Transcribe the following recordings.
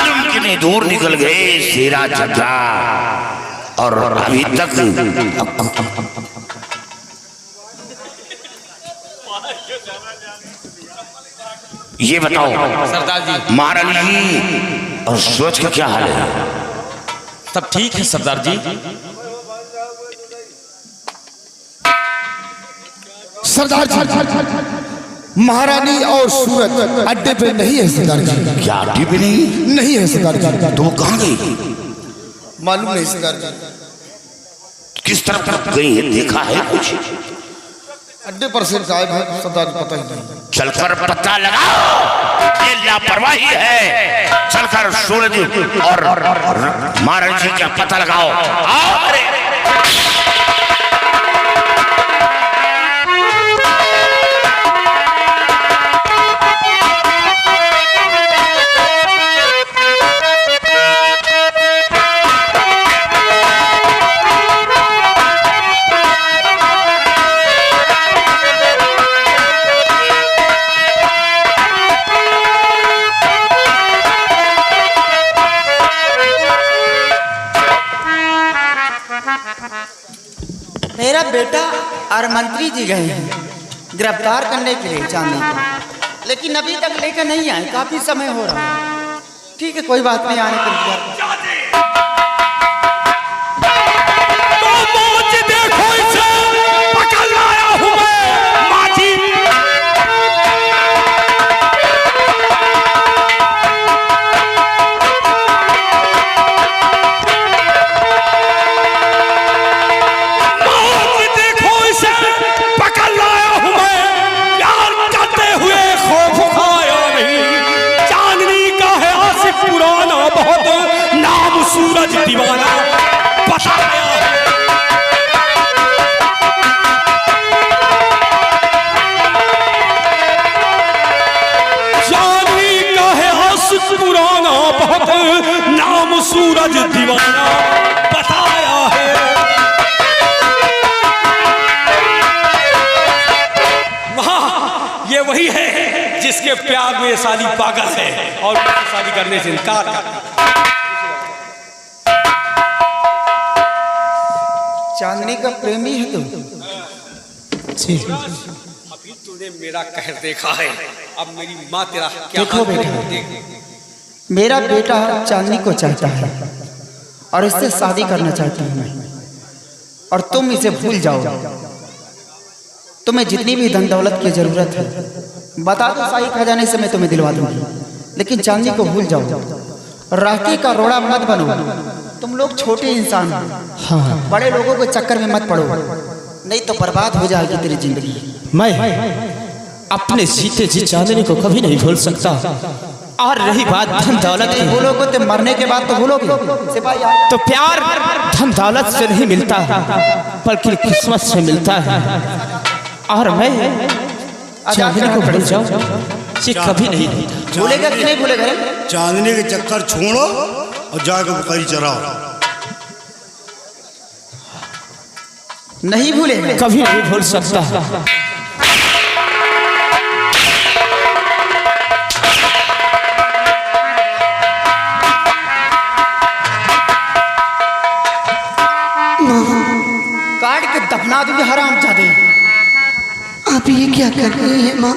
मालूम कितनी दूर निकल गए शेरा चड्ढा और अभी तक ये बताओ सरदार जी, महारानी जी और सूरज का क्या हाल है? सब ठीक है सरदार जी। सरदार जी, महारानी और सूरज अड्डे पे नहीं है सरदार जी। क्या अड्डे पे नहीं है सरदार जी। तो वो कहाँ गई? मालूम नहीं सरदार जी। किस तरफ गई है, देखा है कुछ? अड्डे पर से गायब है सरदार जी, पता ही नहीं। चलकर पता लगाओ, ये लापरवाही है। चलकर सूरज और महारानी जी का पता लगाओ। अरे मेरा बेटा और मंत्री जी गए हैं गिरफ्तार करने के लिए चांदनी को, लेकिन अभी तक लेकर नहीं आए। काफी समय हो रहा है। ठीक है, कोई बात नहीं, आने पर सूरज दीवाना बताया चांदनी का है आशिक पुराना, बहुत नाम सूरज दीवाना बताया है। वहाँ ये वही है जिसके प्यार में साली पागल है और शादी करने से इनकार करता। चांदनी का प्रेमी है तुम? अभी तूने मेरा कहर देखा है, अब मेरी माँ तेरा क्या? देखो बेटा, मेरा बेटा चांदनी को चाहता है और इससे शादी करना चाहता हूँ मैं, और तुम इसे भूल जाओ। तुम्हें जितनी भी धन दौलत की जरूरत है बता दो, शाही खजाने से मैं तुम्हें दिलवा दूंगी, लेकिन चांदनी को भूल जाओ। राखी का रोड़ा मत बनो। तुम लोग छोटे इंसान हो, हाँ। बड़े लोगों के चक्कर में मत पड़ो, नहीं तो बर्बाद हो जाएगी तेरी जिंदगी। मैं अपने सीते जी चांदनी को कभी नहीं भूल सकता। और रही बात धन दौलत की, भूलोगे तो मरने के बाद तो भूलोगे सिपाही। तो प्यार धन दौलत से नहीं मिलता बल्कि किस्मत से मिलता है। और मैं चांदनी को भूल जाऊं ये कभी नहीं होता। भूलेगा कि नहीं भूलेगा? चांदनी के चक्कर छोड़ो और जाकर बकरी चराओ। नहीं भूलेगा, कभी नहीं भूल सकता। काट के दफना दूंगी हरामजादे। आप ये क्या कर रही हैं माँ?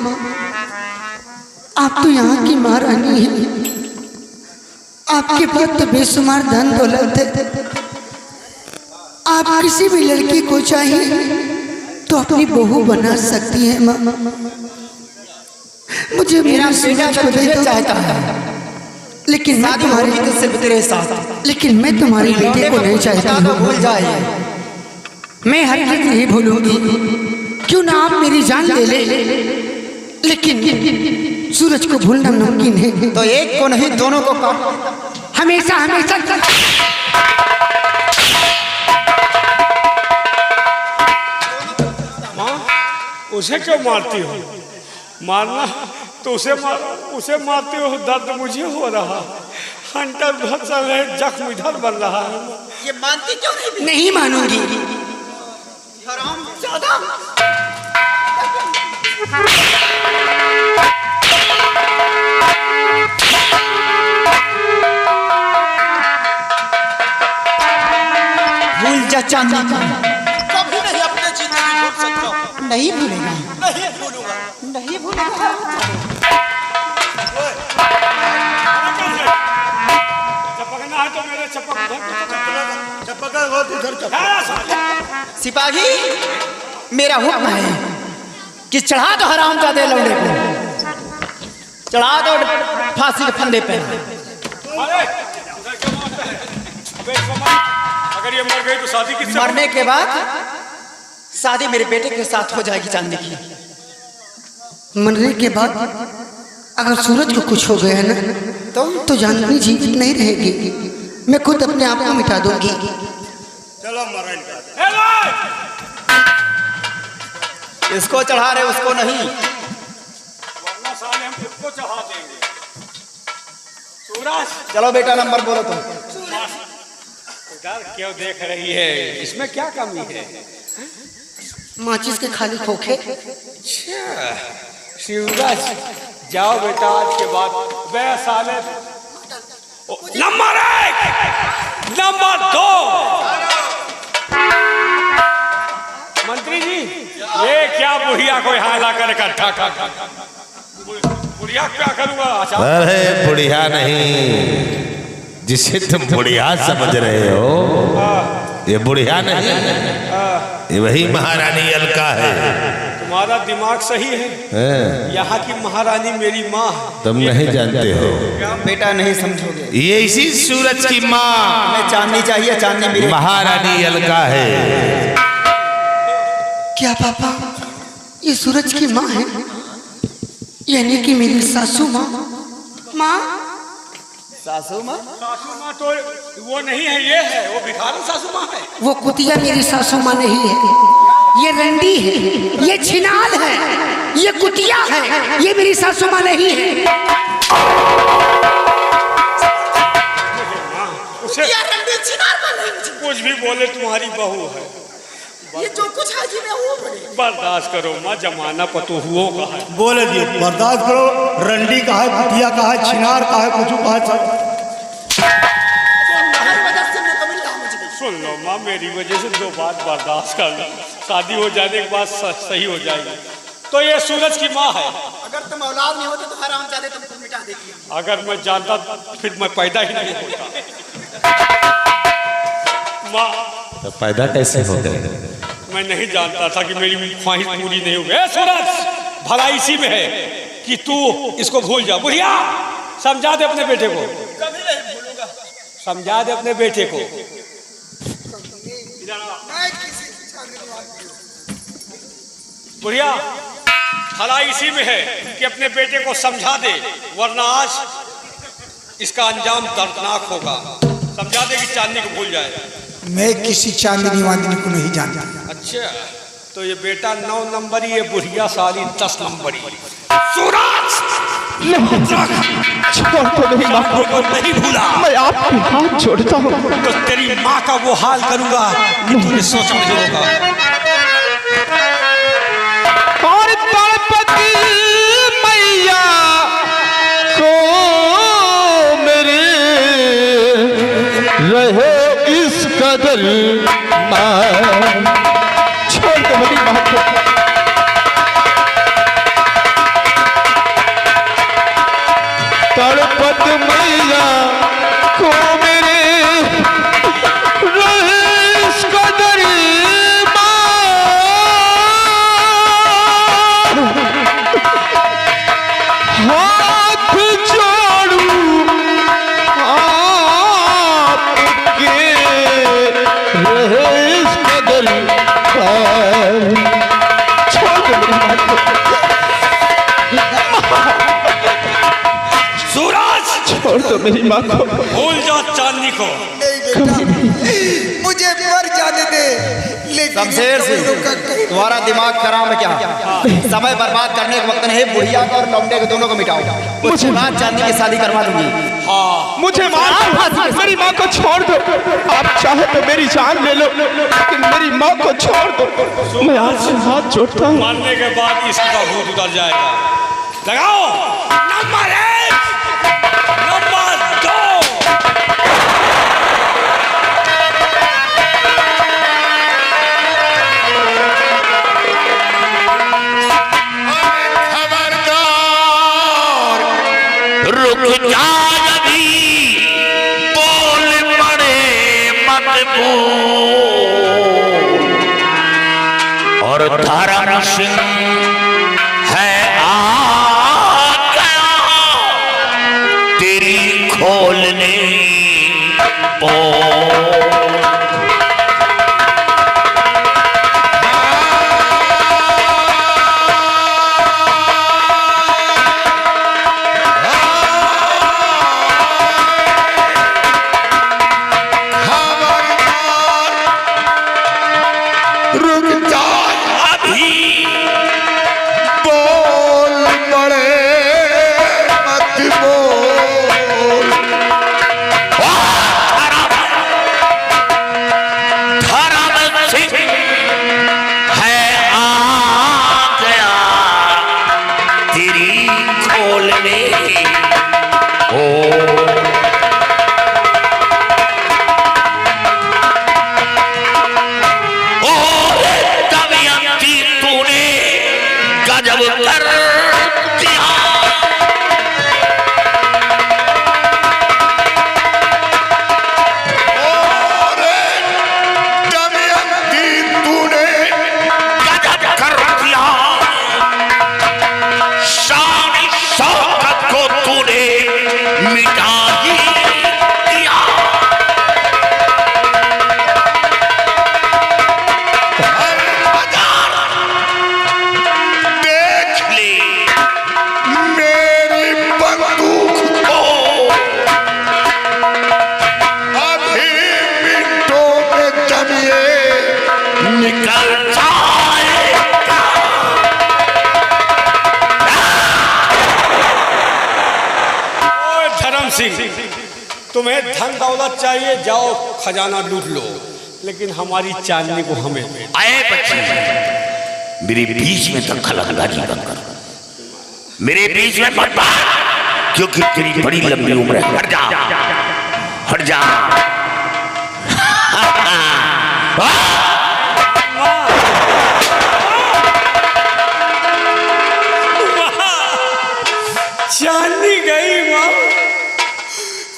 आप तो यहाँ की महारानी हैं। आपके पास तो बेशुमार धन दौलत है। आप किसी भी लड़की को चाहिए तो अपनी बहू बना सकती हैं माँ। मुझे मेरा सूरज को दे दो, चाहता है, लेकिन मैं तुम्हारी तेरे साथ, लेकिन मैं तुम्हारी बेटी को नहीं चाहता हूँ। भूल जाए। मैं हरगिज़ नहीं भूलूंगी, क्यों ना आप मेरी जान ले ले, लेकिन सूरज को भूलना मुमकिन है। तो एक को नहीं दोनों को काट। हमेशा हमेशा उसे क्यों मारती हो? मारना तो उसे मारती हो, दर्द मुझे हो रहा। हंटर भत्सल है, जख्म इधर बन रहा है। ये मानती क्यों नहीं? नहीं मानूंगी। हरामजादा। या चांदी का? कभी नहीं अपने जिंदगी भूल सकता हूँ। नहीं भूलेगा, नहीं भूलूंगा। नहीं भूलेगा। चपकना है तो मेरे चपक सिपाही, मेरा हुक्म है कि चढ़ा दो हरामजादे लौंडे को, चढ़ा दो फांसी के फंदे पे। अगर ये मर गई तो शादी किससे? मरने के बाद शादी मेरे बेटे के साथ हो जाएगी चांदी की। मरने के बाद अगर सूरज को कुछ हो गया ना तो जानवी जीवित नहीं रहेगी। मैं खुद अपने आप को मिटा दूंगी। चलो मरण का इसको चढ़ा रहे उसको नहीं। वरना साले हम किसको चढ़ा देंगे? सूरज, चलो बेटा नंबर बोलो तुम। इधर क्यों देख रही है? इसमें क्या कमी है? माचिस के खाली खोखे। शिवराज, जाओ बेटा, आज के बाद बे साले। Number 1, number 2। मंत्री जी, ये क्या बुढ़िया को यहाँ ला कर इकट्ठा कर? बुढ़िया क्या करूँगा? अरे बुढ़िया नहीं, जिसे तुम बुढ़िया समझ रहे हो, ये बुढ़िया नहीं, ये वही महारानी अलका है। तुम्हारा दिमाग सही है। यहाँ की महारानी मेरी माँ। तुम नहीं जानते हो, बेटा नहीं समझोगे। ये इसी सूरज की माँ मैं चांदनी चाहिए, चांदनी मेरे। महारानी अलका है। क्या पापा ये सूरज की माँ है? यानी कि मेरी सासू माँ। माँ, सासू माँ? सासू माँ तो वो नहीं है, ये है, वो भिखारी सासू माँ है। वो कुतिया मेरी सासू माँ नहीं है, ये रंडी है, ये छिनाल है, ये कुतिया है, ये मेरी सासू माँ नहीं है। उसे कुछ भी बोले, तुम्हारी बहू है। ये जो कुछ है जी मैं वो बोले। बर्दाश्त करो माँ, जमाना पतोहुओं का है। बोले दिए बर्दाश्त करो। रंडी का है, कुटिया का है, छिनार का है, कुछ का है सब। तुम्हारी वजह से मैं मिल रहा मुझे। सुन लो माँ, मेरी वजह से 2 बात बर्दाश्त कर लो, शादी हो जाने के बाद सही हो जाएगी। तो ये सूरज की माँ है। अगर तुम औलाद नहीं होते तो हरामजादे तुमको मिटा देती। अगर मैं जानता फिर मैं पैदा ही नहीं होता। माँ, तो पैदा कैसे हो गए? मैं नहीं जानता था कि मेरी ख्वाहिश पूरी नहीं होगी। सूरज, भला इसी में है कि तू इसको भूल जा। बुढ़िया, समझा दे अपने बेटे को। कभी नहीं भूलूंगा। समझा दे अपने बेटे को। बुढ़िया, भला इसी में है कि अपने बेटे को समझा दे, वरना आज इसका अंजाम दर्दनाक होगा। समझा दे कि चांदनी को भूल जाए। मैं किसी चांदनी वांदनी को नहीं जानता। अच्छा, तो ये बेटा 9 नंबरी, ये बुढ़िया साली 10 नंबरी। सूरज, छोड़ दो मेरी माँ को। नहीं भूला। मैं आपके हाथ जोड़ता हूँ। तो तेरी माँ का वो हाल करूंगा कि तूने सोचा नहीं होगा। और तड़पती मैया को मेरे रहे इस कदर छोड़ दो मेरी माँ को। तड़पत मैया को मेरे रहे इस कदर हाथ जोड़ू आपके रहे इस कदर छोड़ दो मेरी माँ को। सूरज, छोड़ दो मेरी माँ को। भूल जा चांदनी को। मुझे मर जाने दे। शमशेर सिंह, तुम्हारा दिमाग खराब है क्या? समय बर्बाद करने का वक्त नहीं। बुढ़िया को और लौंडे को दोनों को मिटाओ। मुझे बात चांदनी की शादी करवा दूंगी। मुझे मार दो, मेरी माँ को छोड़ दो। आप चाहे तो मेरी जान ले लो, लेकिन मेरी माँ को छोड़ दो। मैं आपसे हाथ जोड़ता हूँ। मारने के बाद इसका भूत उतर जाएगा। लगाओ नंबर 1, नंबर 2। को और धर्म सिंह है आ गया तेरी खोलने को। तुम्हें धन दौलत चाहिए, जाओ खजाना लूट लो, लेकिन हमारी चांदनी को हमें। आए बच्चे मेरे बीच में दखलंदाजी बंद कर, मेरे बीच में मत बात, क्योंकि तेरी बड़ी लंबी उम्र है। हट जा, हट जा। चांदनी गई माँ,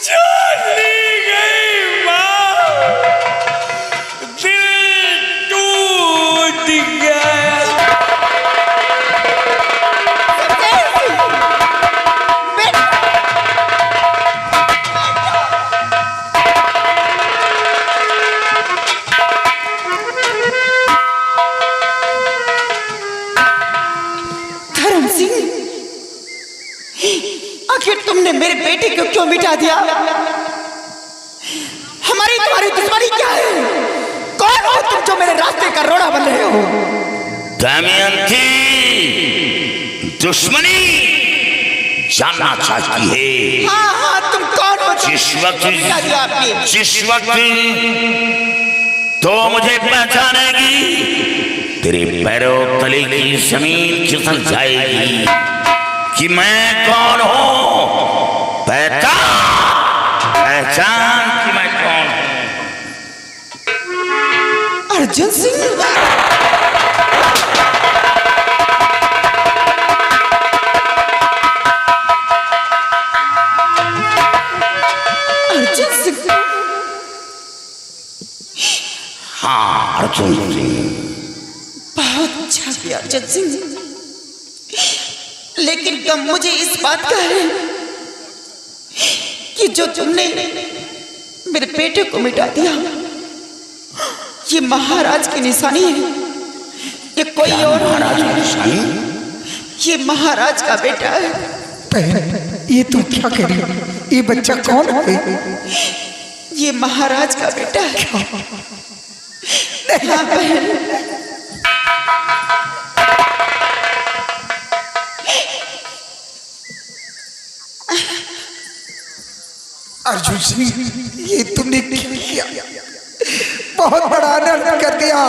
चांदनी गई माँ, दिल टूट गया। धर्म सिंह, आखिर तुमने मेरे बेटे को क्यों मिटा दिया? हमारी तुम्हारी दुश्मनी क्या है? कौन हो तुम जो मेरे रास्ते का रोड़ा बन रहे हो? दमयंती दुश्मनी जानना चाहती है। हाँ हाँ, तुम कौन हो? जिस वक्त तो मुझे पहचानेगी, तेरे पैरों तले की जमीन खिसक जाएगी कि मैं कौन हूं। पहचान कि मैं कौन हूं। अर्जुन सिंह, अर्जुन सिंह। हाँ अर्जुन सिंह, बहुत अच्छा किया अर्जुन सिंह, लेकिन गम मुझे इस बात का है कि जो तुमने मेरे बेटे को मिटा दिया, ये महाराज की निशानी है। ये कोई और महाराज की निशानी? ये महाराज का बेटा है। बहन, ये तुम क्या कह रही हो? ये बच्चा कौन है? ये महाराज का बेटा है। हाँ बहन, अर्जुन सिंह, ये तुमने क्या किया? बहुत बड़ा अनर्थ कर दिया।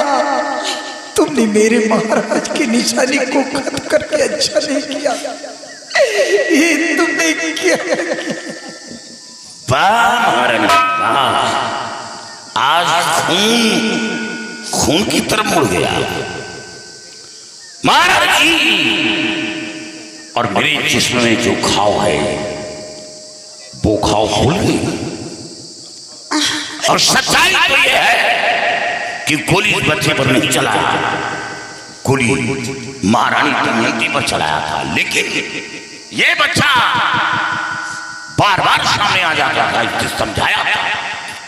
तुमने मेरे महाराज की निशानी को खत्म करके अच्छा नहीं किया। ये तुमने क्या किया? आज खून की तरफ मुड़ गया महाराज जी, और मेरे जिस्म में जो घाव है वो घाव खुल गई। और सच्चाई तो यह है कि गोली इस बच्चे पर नहीं चलाया, गोली महारानी दमयंती पर चलाया था। लेकिन ये बच्चा बार बार सामने आ जाता था, इससे समझाया था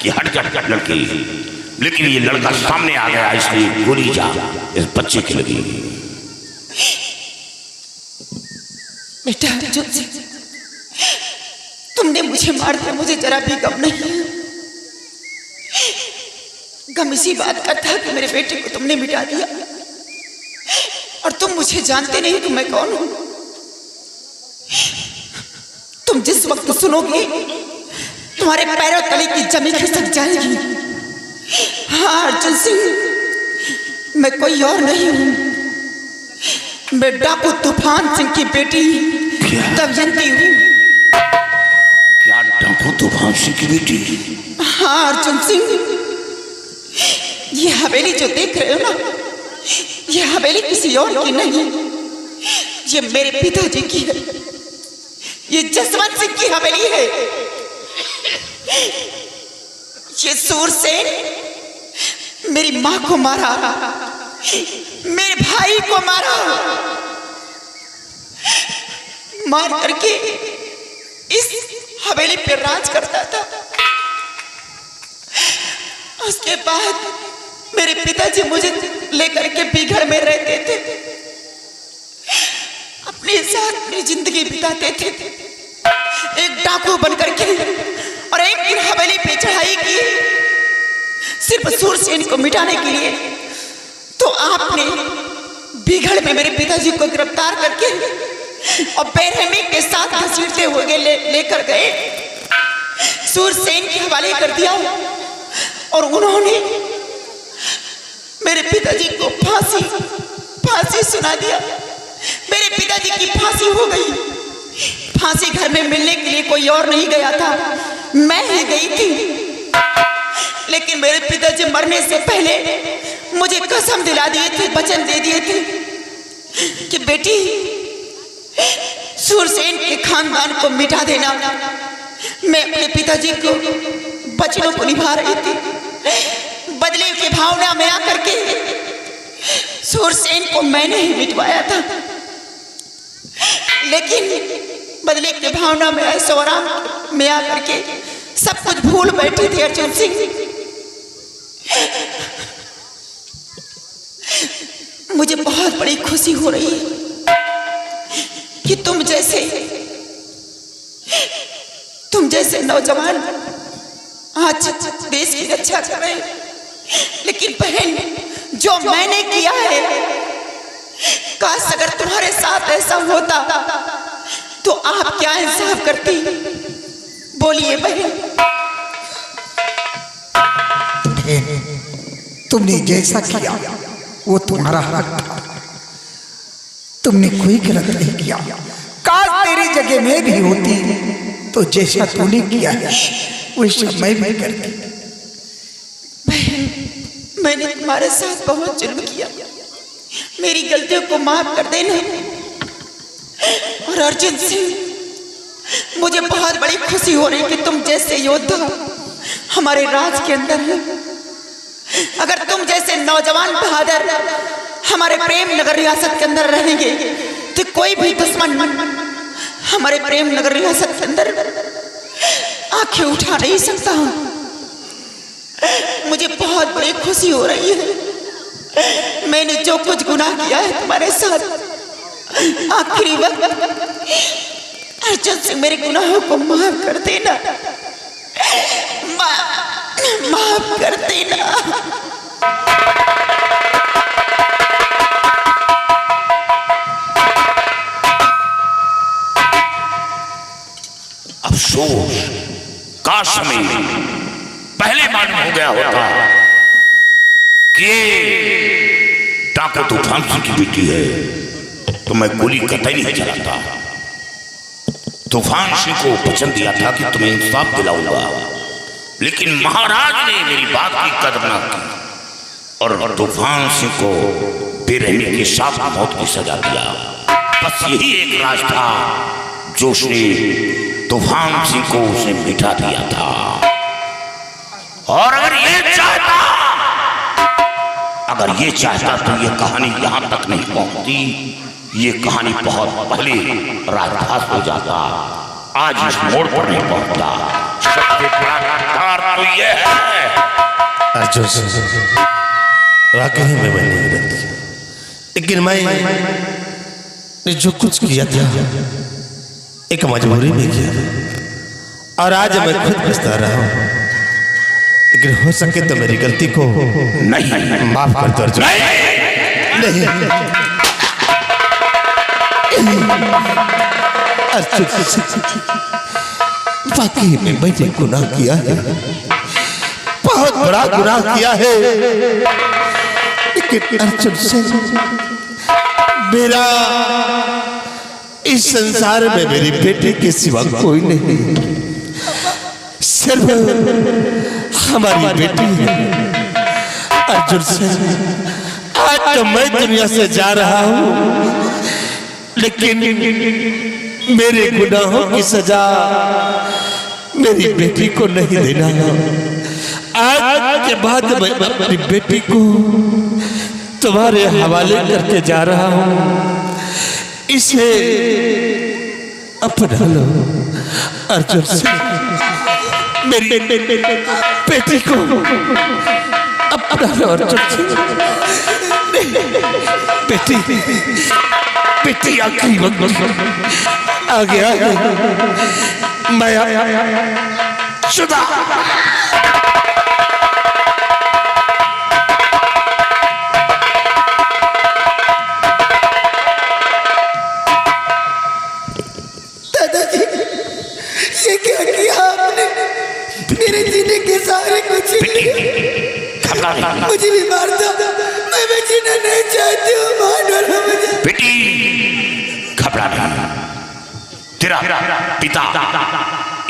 कि हट जा लड़की, लेकिन ये लड़का सामने आ गया, इसलिए गोली जा इस बच्चे की लगी। बेटा अर्जुन सिंह, तुमने मुझे मार दिया, मुझे जरा भी गम नहीं है। गम इसी बात का था कि मेरे बेटे को तुमने मिटा दिया, और तुम मुझे जानते नहीं कि मैं कौन हूं। तुम जिस वक्त सुनोगे तुम्हारे पैरों तले की जमीन खिसक जाएगी। हाँ अर्जुन सिंह, मैं कोई और नहीं हूं, मैं डाकू तूफान सिंह की बेटी दमयंती हूं। क्या डाकू तूफान सिंह की बेटी? हाँ अर्जुन सिंह, ये हवेली जो देख रहे हो ना, ये हवेली किसी और की नहीं, ये मेरे पिताजी की है, ये जसवंत सिंह की हवेली है। ये सूरसेन मेरी मां को मारा, मेरे भाई को मारा, मार करके इस हवेली पे राज करता था। उसके बाद मेरे पिताजी मुझे लेकर के बिगड़ में रहते थे, अपने साथ अपनी जिंदगी बिताते थे, एक डाकू बनकर के। और एक दिन हवेली पे चढ़ाई की सिर्फ सूरसेन को मिटाने के लिए, तो आपने बिगड़ में मेरे पिताजी को गिरफ्तार करके और बेरहमी के साथ घसीटते हुए लेकर गए, सूरसेन के हवाले कर दिया। और उन्होंने मेरे पिताजी को फांसी सुना दिया। मेरे पिताजी की फांसी हो गई। फांसी घर में मिलने के लिए कोई और नहीं गया था, मैं ही गई थी। लेकिन मेरे पिताजी मरने से पहले मुझे कसम दिला दिए थे, वचन दे दिए थे कि बेटी सूरसेन के खानदान को मिटा देना। मैं अपने पिताजी को वचनों को निभा रही थी। बदले की भावना में आकर के सूरसेन को मैंने ही मिटवाया था, लेकिन बदले की भावना में ऐश्वर्याम में आकर के सब कुछ भूल बैठी थी अर्जुन सिंह। मुझे बहुत बड़ी खुशी हो रही है कि तुम जैसे नौजवान आज देश की रक्षा कर रहे हैं। लेकिन बहन, जो मैंने किया है, काश अगर तुम्हारे साथ ऐसा होता तो आप क्या इंसाफ करती? बोलिए बहन। तुमने जैसा किया वो तुम्हारा हक था, तुमने कोई गलत नहीं किया। काश तेरी जगह में भी होती तो जैसा तूने किया है वैसा मैं भी करती। बहन, मैंने तुम्हारे साथ बहुत जुल्म किया, मेरी गलतियों को माफ कर देना। और अर्जुन सिंह, मुझे बहुत बड़ी खुशी हो रही कि तुम जैसे योद्धा हमारे राज के अंदर है। अगर तुम जैसे नौजवान बहादुर हमारे प्रेम नगर रियासत के अंदर रहेंगे तो कोई भी दुश्मन हमारे प्रेम नगर रियासत के अंदर आंखें उठा नहीं सकता। मुझे बहुत बड़ी खुशी हो रही है। मैंने जो कुछ गुनाह किया है तुम्हारे साथ, आखिरी वक्त अर्जुन सिंह मेरे गुनाहों को माफ कर देना, माफ कर देना। अफसोस, काश में पहले मालूम हो गया होता कि डाकू तूफान सिंह की बेटी है तो मैं गोली कतई नहीं चलाता। तूफान सिंह को वचन दिया था कि तुम्हें इंसाफ दिलाऊंगा, लेकिन महाराज ने मेरी बात की कदर न की और तूफान सिंह को बेरहमी के साथ मौत की सजा दिया। बस यही एक राज था जो उसने तूफान सिंह को उसने मिटा दिया था। और अगर ये चाहता तो ये कहानी यहाँ तक नहीं पहुंचती। ये कहानी बहुत पहले राजधास हो जाता, आज इस मोड़ पर नहीं पहुंचता। सबसे बड़ा गद्दार तो ये है। अर्जुन वाकई में मैं नहीं गलती, लेकिन मैंने जो कुछ किया था एक मजबूरी में किया और आज मैं खुद पछता रहा हूँ। लेकिन हो सके तो मेरी गलती को नहीं माफ कर दो अर्जुन। नहीं अर्जुन, वाकई में मैंने गुनाह किया है, बहुत बड़ा गुनाह किया है। लेकिन अर्जुन से मेरा इस संसार में मेरी बेटी के सिवा कोई नहीं, सिर्फ हमारी बेटी है। अर्जुन से आज तो मैं दुनिया से जा रहा हूँ, लेकिन मेरे गुनाहों की सजा मेरी बेटी को नहीं देना। आज के बाद मैं अपनी बेटी को तुम्हारे हवाले करके जा रहा हूँ, इसे अपना लो। अर्जुन से मेरी बेटी को अपना लो। अर्जुन से बेटी बेटी आखिरी वक्त आ गया है, मैं शुदा मेरे जीने के सारे कुछ मुझे भी मार दो, मैं जीना नहीं चाहती हूँ, मार डालो मुझे। बेटी घबरा नहीं, तेरा पिता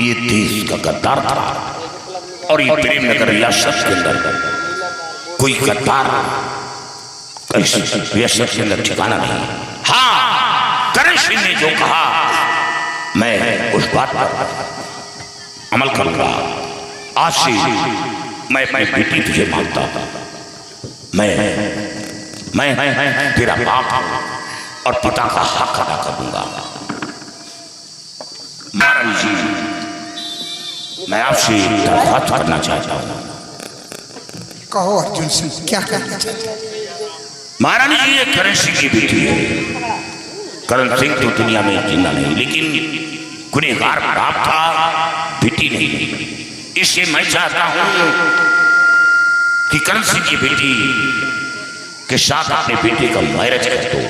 ये देश का गद्दार था और ये प्रेम नगर रियासत के अंदर कोई गद्दार रियासत के अंदर ठिकाना नहीं। हाँ, करण सिंह ने जो कहा मैं उस बात पर अमल करूंगा। आज से मैं अपनी बेटी तुझे मांगता हूं, मैं तेरा बाप और पिता का हक अदा करूंगा। महारानी जी, मैं आपसे दरख्वास्त करना चाहता हूं। कहो अर्जुन सिंह, क्या कहना चाहते हो? महारानी जी, ये करण सिंह की बेटी है। करण सिंह तो दुनिया में जिंदा नहीं, लेकिन गुनहगार बाप था, बेटी नहीं। इससे मैं चाहता हूं कि करण सिंह की बेटी के साथ अपने बेटे का मैरिज कर दो,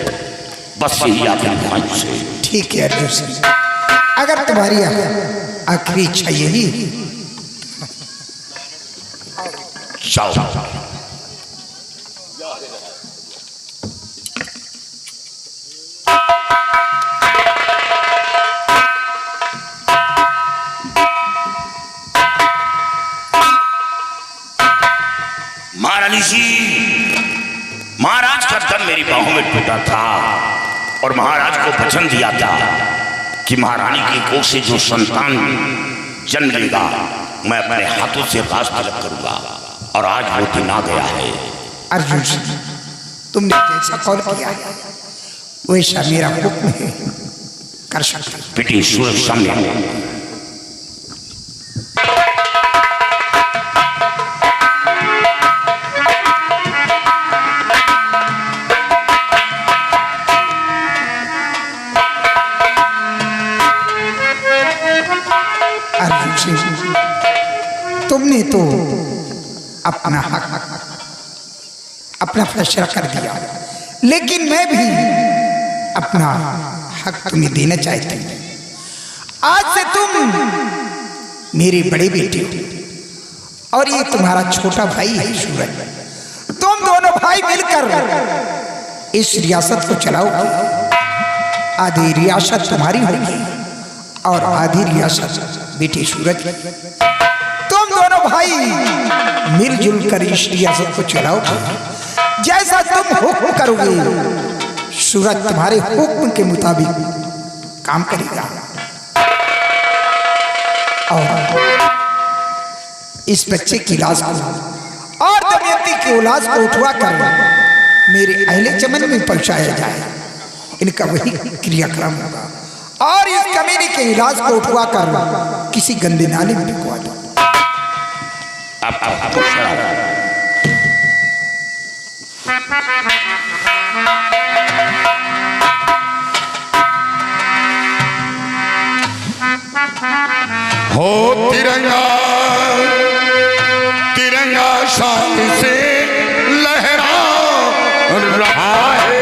बस यही आपकी ख्वाहिश है। ठीक है अर्जुन सिंह, अगर तुम्हारी आखिरी इच्छा यही है, जाओ। महारानी जी, महाराज का दम मेरी बाहों में टूटा था और महाराज को वचन दिया था कि महारानी की कोख से जो संतान जन्म लेगा मैं अपने हाथों से राज तलब करूंगा, और आज वो दिन आ गया है। अर्जुन सिंह, तुमने जैसा कॉल किया है वैसा मेरा हुक्म है, कर सकते हो। बेटी सूरज सामने तुमने तो अपना हक, अपना फैसला कर दिया, लेकिन मैं भी अपना हक तुम्हें देना चाहती हूँ। आज से तुम मेरी बड़ी बेटी हो और ये तुम्हारा छोटा भाई है सूरज। तुम दोनों भाई मिलकर इस रियासत को चलाओगे। आधी रियासत तुम्हारी होगी और आधी रियासत बेटी सूरज। तुम दोनों भाई मिलजुल कर इस रियासत को चलाओगे। जैसा तुम हुक्म करोगे सूरज तुम्हारे हुक्म के मुताबिक काम करेगा और इस बच्चे की लाश को और दमयंती की औलाद को उठवा कर मेरे अहले चमन में पहुंचाया जाए। इनका वही क्रियाक्रम होगा और इस कमीने के इलाज को उठवा कर किसी गंदे नाले में फेंकवा दो। हो तिरंगा तिरंगा शान से लहरा रहा है,